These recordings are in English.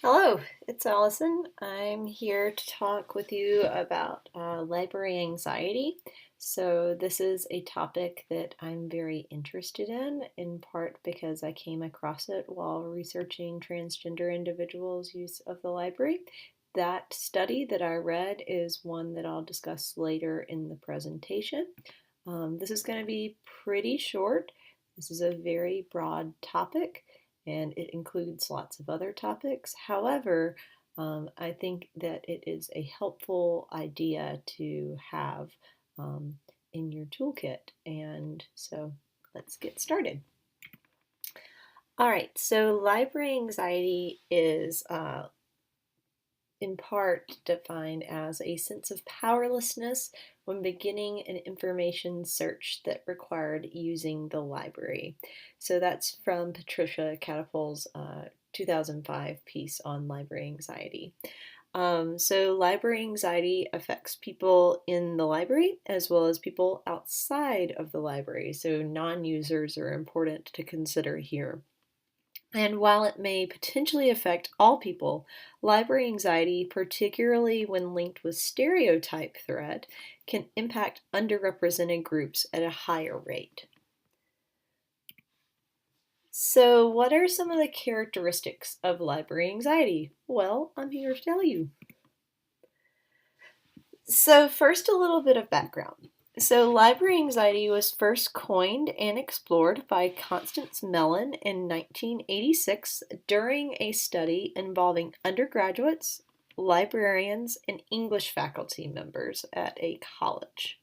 Hello, it's Allison. I'm here to talk with you about library anxiety. So, this is a topic that I'm very interested in part because I came across it while researching transgender individuals' use of the library. That study that I read is one that I'll discuss later in the presentation. This is going to be pretty short. This is a very broad topic and it includes lots of other topics. However, I think that it is a helpful idea to have um, in your toolkit. And so let's get started. All right, so library anxiety is in part defined as a sense of powerlessness when beginning an information search that required using the library. So that's from Patricia Catapult's 2005 piece on library anxiety. So library anxiety affects people in the library as well as people outside of the library. So non-users are important to consider here. And while it may potentially affect all people, library anxiety, particularly when linked with stereotype threat, can impact underrepresented groups at a higher rate. So, what are some of the characteristics of library anxiety? Well, I'm here to tell you. So, first, a little bit of background. So, library anxiety was first coined and explored by Constance Mellon in 1986 during a study involving undergraduates, librarians, and English faculty members at a college.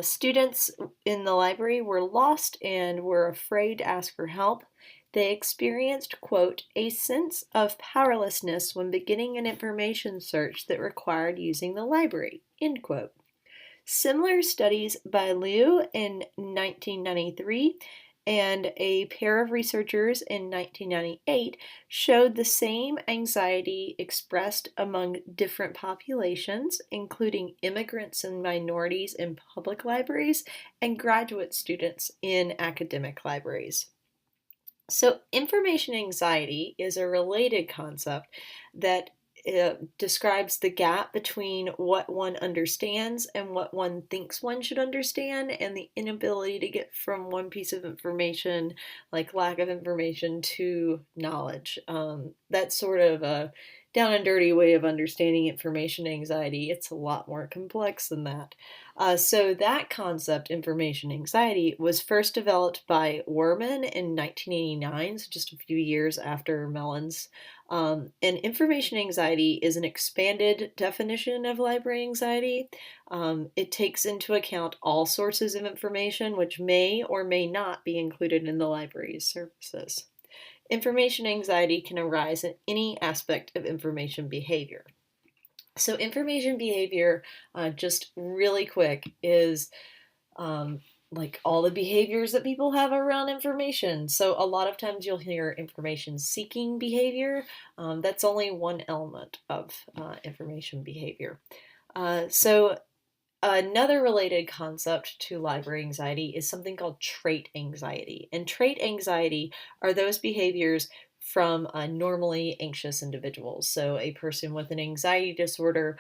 Students in the library were lost and were afraid to ask for help. They experienced, quote, a sense of powerlessness when beginning an information search that required using the library, end quote. Similar studies by Liu in 1993 and a pair of researchers in 1998 showed the same anxiety expressed among different populations, including immigrants and minorities in public libraries and graduate students in academic libraries. So, information anxiety is a related concept that describes the gap between what one understands and what one thinks one should understand, and the inability to get from one piece of information, like lack of information, to knowledge. That's sort of a down and dirty way of understanding information anxiety. It's a lot more complex than that. So that concept, information anxiety, was first developed by Werman in 1989, so just a few years after Mellon's. And information anxiety is an expanded definition of library anxiety. It takes into account all sources of information which may or may not be included in the library's services. Information anxiety can arise in any aspect of information behavior. So, information behavior, just really quick, is like all the behaviors that people have around information. So, a lot of times you'll hear information seeking behavior. That's only one element of information behavior. So, another related concept to library anxiety is something called trait anxiety. And trait anxiety are those behaviors from normally anxious individuals. So, a person with an anxiety disorder,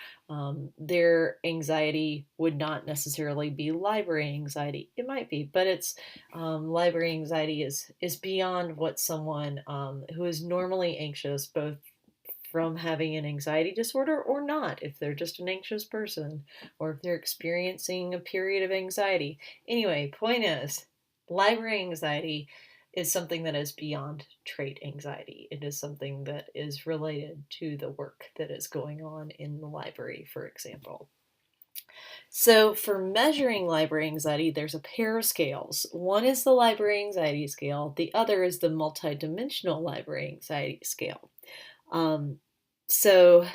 their anxiety would not necessarily be library anxiety. It might be, but it's library anxiety is beyond what someone who is normally anxious, both from having an anxiety disorder or not, if they're just an anxious person or if they're experiencing a period of anxiety. Anyway, point is, library anxiety is something that is beyond trait anxiety. It is something that is related to the work that is going on in the library, for example. So, for measuring library anxiety, there's a pair of scales. One is the library anxiety scale, the other is the multidimensional library anxiety scale. Um, so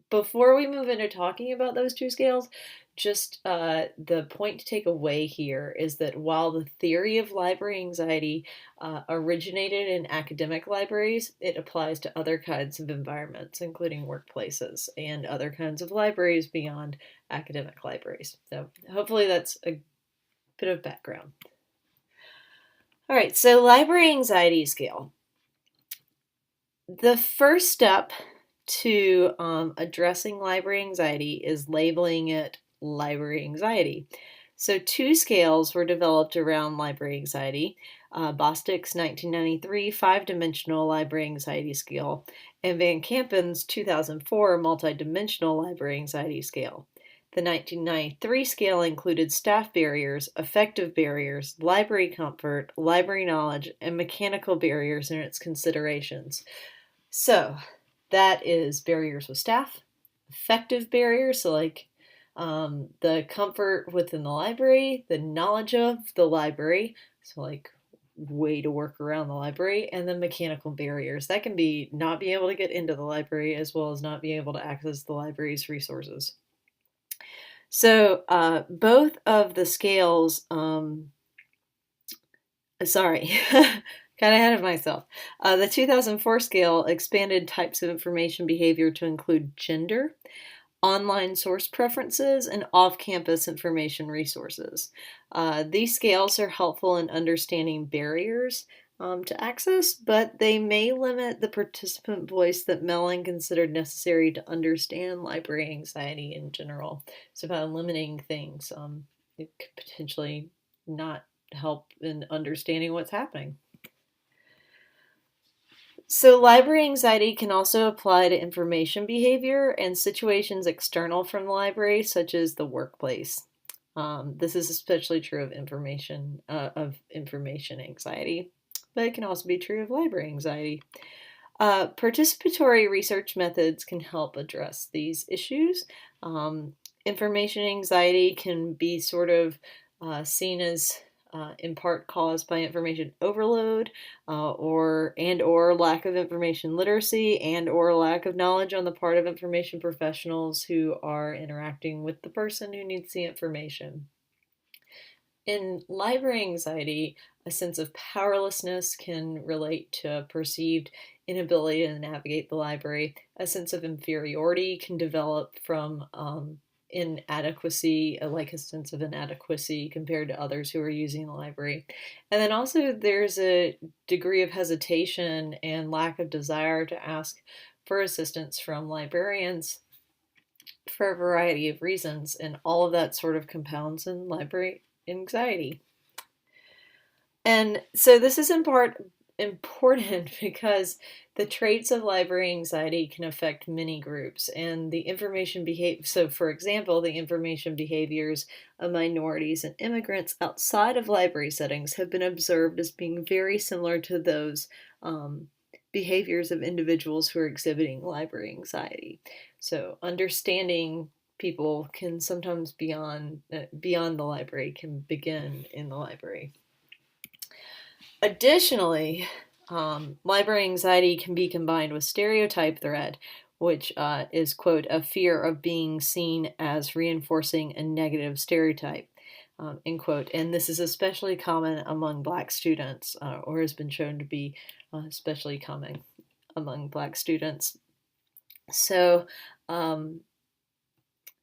before we move into talking about those two scales, just the point to take away here is that while the theory of library anxiety originated in academic libraries, it applies to other kinds of environments, including workplaces and other kinds of libraries beyond academic libraries. So hopefully that's a bit of background. All right, so library anxiety scale. The first step to addressing library anxiety is labeling it library anxiety. So, two scales were developed around library anxiety: Bostic's 1993 five-dimensional library anxiety scale and Van Kampen's 2004 multi-dimensional library anxiety scale. The 1993 scale included staff barriers, affective barriers, library comfort, library knowledge, and mechanical barriers in its considerations. So, that is barriers with staff, effective barriers, so like the comfort within the library, the knowledge of the library, so like way to work around the library, and then mechanical barriers. That can be not being able to get into the library as well as not being able to access the library's resources. So both of the scales, sorry, got ahead of myself. The 2004 scale expanded types of information behavior to include gender, online source preferences, and off-campus information resources. These scales are helpful in understanding barriers to access, but they may limit the participant voice that Mellon considered necessary to understand library anxiety in general. So by limiting things, it could potentially not help in understanding what's happening. So, library anxiety can also apply to information behavior and situations external from the library, such as the workplace. This is especially true of information anxiety, but it can also be true of library anxiety. Participatory research methods can help address these issues. Information anxiety can be sort of seen as in part caused by information overload or lack of information literacy and or lack of knowledge on the part of information professionals who are interacting with the person who needs the information. In library anxiety, a sense of powerlessness can relate to a perceived inability to navigate the library. A sense of inferiority can develop from inadequacy, like a sense of inadequacy compared to others who are using the library. And then also there's a degree of hesitation and lack of desire to ask for assistance from librarians for a variety of reasons, and all of that sort of compounds in library anxiety. And so this is in part important because the traits of library anxiety can affect many groups, and the information behavior. So, for example, the information behaviors of minorities and immigrants outside of library settings have been observed as being very similar to those behaviors of individuals who are exhibiting library anxiety. So, understanding people can sometimes beyond the library can begin in the library. Additionally, library anxiety can be combined with stereotype threat, which is, quote, a fear of being seen as reinforcing a negative stereotype, end quote. And this is especially common among Black students, or has been shown to be especially common among Black students. So,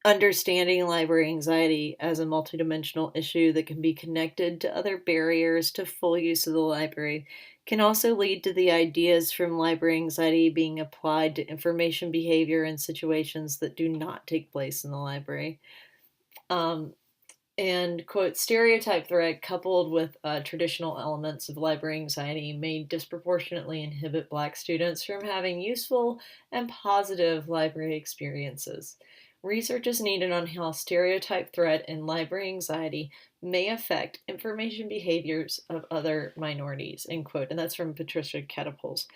understanding library anxiety as a multidimensional issue that can be connected to other barriers to full use of the library can also lead to the ideas from library anxiety being applied to information behavior in situations that do not take place in the library. And, quote, stereotype threat coupled with traditional elements of library anxiety may disproportionately inhibit Black students from having useful and positive library experiences. Research is needed on how stereotype threat and library anxiety may affect information behaviors of other minorities, end quote. And that's from Patricia Catapult's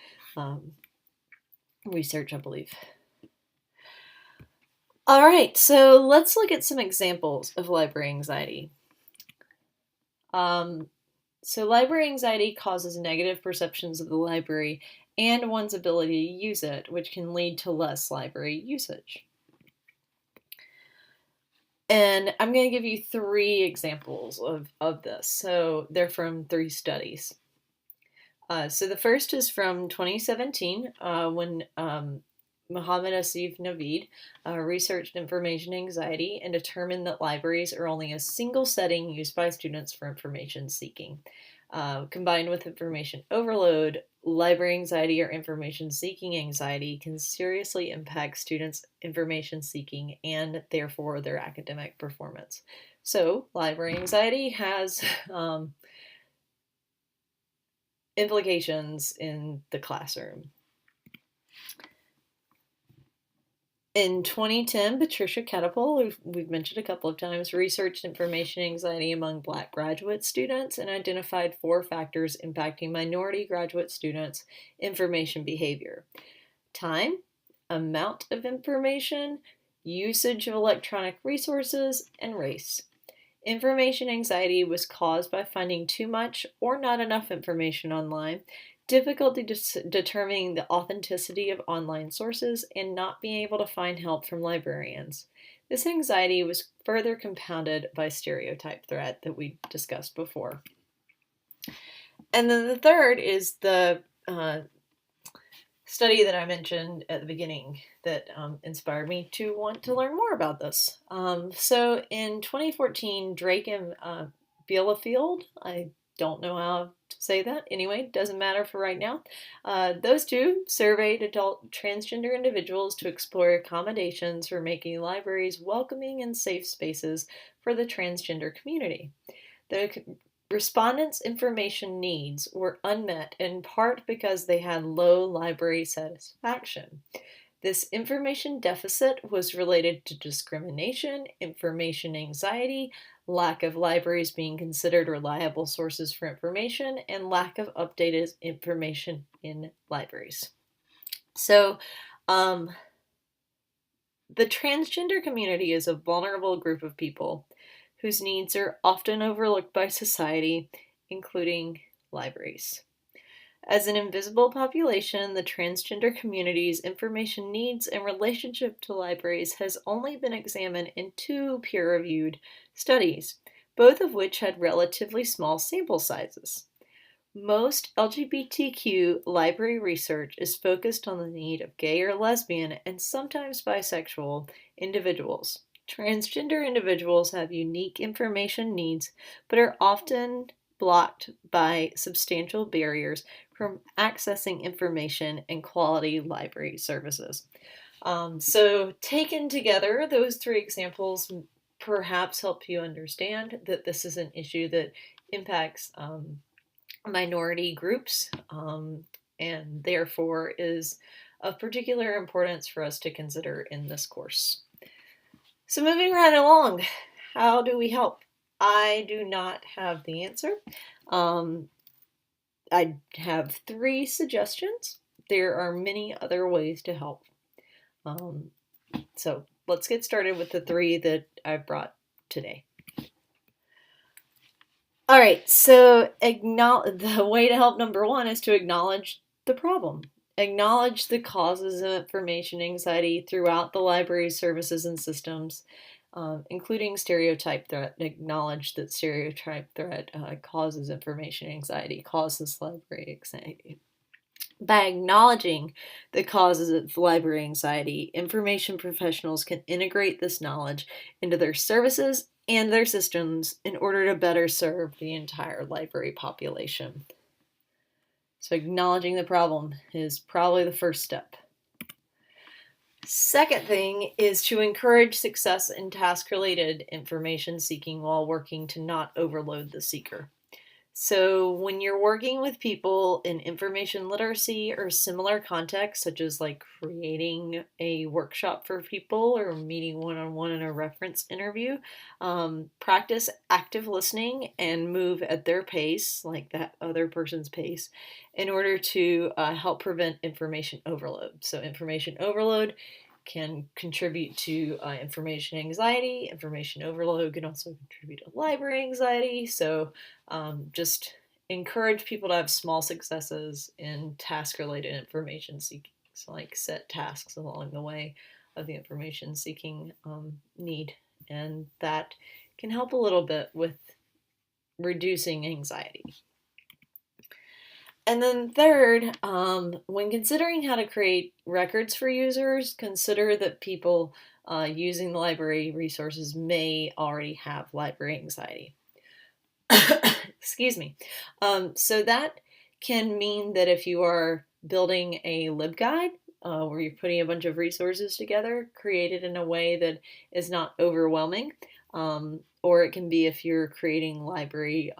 research, I believe. All right, so let's look at some examples of library anxiety. So library anxiety causes negative perceptions of the library and one's ability to use it, which can lead to less library usage. And I'm going to give you 3 examples of this. So they're from 3 studies. So the first is from 2017 when Mohammed Asif Naveed researched information anxiety and determined that libraries are only a single setting used by students for information seeking. Combined with information overload, library anxiety or information seeking anxiety can seriously impact students' information seeking and therefore their academic performance. So, library anxiety has implications in the classroom. In 2010, Patricia Catapult, we've mentioned a couple of times, researched information anxiety among Black graduate students and identified 4 factors impacting minority graduate students' information behavior: time, amount of information, usage of electronic resources, and race. Information anxiety was caused by finding too much or not enough information online, difficulty determining the authenticity of online sources, and not being able to find help from librarians. This anxiety was further compounded by stereotype threat that we discussed before. And then the third is the study that I mentioned at the beginning that inspired me to want to learn more about this. So in 2014, Drake and Bielefeld, I don't know how to say that. Anyway, doesn't matter for right now. Those two surveyed adult transgender individuals to explore accommodations for making libraries welcoming and safe spaces for the transgender community. The respondents' information needs were unmet in part because they had low library satisfaction. This information deficit was related to discrimination, information anxiety, lack of libraries being considered reliable sources for information, and lack of updated information in libraries. So, the transgender community is a vulnerable group of people whose needs are often overlooked by society, including libraries. As an invisible population, the transgender community's information needs and relationship to libraries has only been examined in 2 peer-reviewed studies, both of which had relatively small sample sizes. Most LGBTQ library research is focused on the need of gay or lesbian and sometimes bisexual individuals. Transgender individuals have unique information needs, but are often blocked by substantial barriers from accessing information and quality library services. So taken together, those 3 examples perhaps help you understand that this is an issue that impacts minority groups and therefore is of particular importance for us to consider in this course. So moving right along, how do we help? I do not have the answer. I have 3 suggestions. There are many other ways to help. So let's get started with the 3 that I've brought today. All right, so the way to help number 1 is to acknowledge the problem. Acknowledge the causes of information anxiety throughout the library's services and systems, including stereotype threat. Acknowledge that stereotype threat causes information anxiety, causes library anxiety. By acknowledging the causes of library anxiety, information professionals can integrate this knowledge into their services and their systems in order to better serve the entire library population. So acknowledging the problem is probably the first step. Second thing is to encourage success in task-related information seeking while working to not overload the seeker. So when you're working with people in information literacy or similar contexts, such as like creating a workshop for people or meeting one-on-one in a reference interview, practice active listening and move at their pace, like that other person's pace, in order to help prevent information overload. So information overload can contribute to information anxiety. Information overload can also contribute to library anxiety. So just encourage people to have small successes in task-related information seeking. So like set tasks along the way of the information seeking need. And that can help a little bit with reducing anxiety. And then third, when considering how to create records for users, consider that people using the library resources may already have library anxiety. Excuse me. So that can mean that if you are building a LibGuide, where you're putting a bunch of resources together, create it in a way that is not overwhelming. Or it can be if you're creating library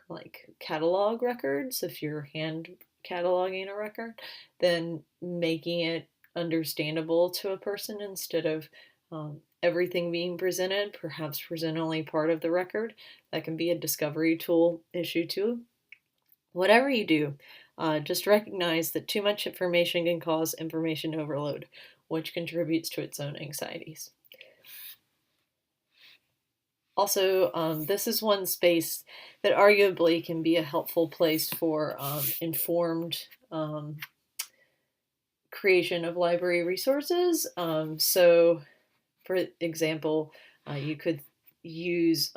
like catalog records, if you're hand cataloging a record, then making it understandable to a person instead of everything being presented, perhaps present only part of the record. That can be a discovery tool issue too. Whatever you do, just recognize that too much information can cause information overload, which contributes to its own anxieties. Also, this is one space that arguably can be a helpful place for informed creation of library resources. So, for example, you could use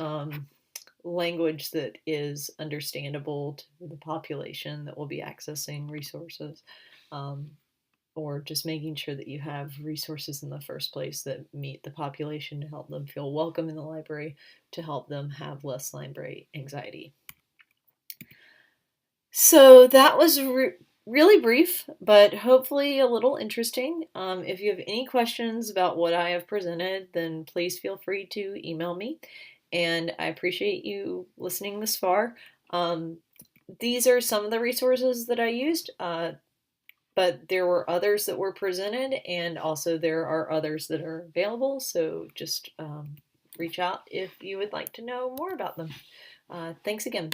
language that is understandable to the population that will be accessing resources, or just making sure that you have resources in the first place that meet the population to help them feel welcome in the library, to help them have less library anxiety. So that was really brief, but hopefully a little interesting. If you have any questions about what I have presented, then please feel free to email me. And I appreciate you listening this far. These are some of the resources that I used, but there were others that were presented, and also there are others that are available. So just reach out if you would like to know more about them. Thanks again.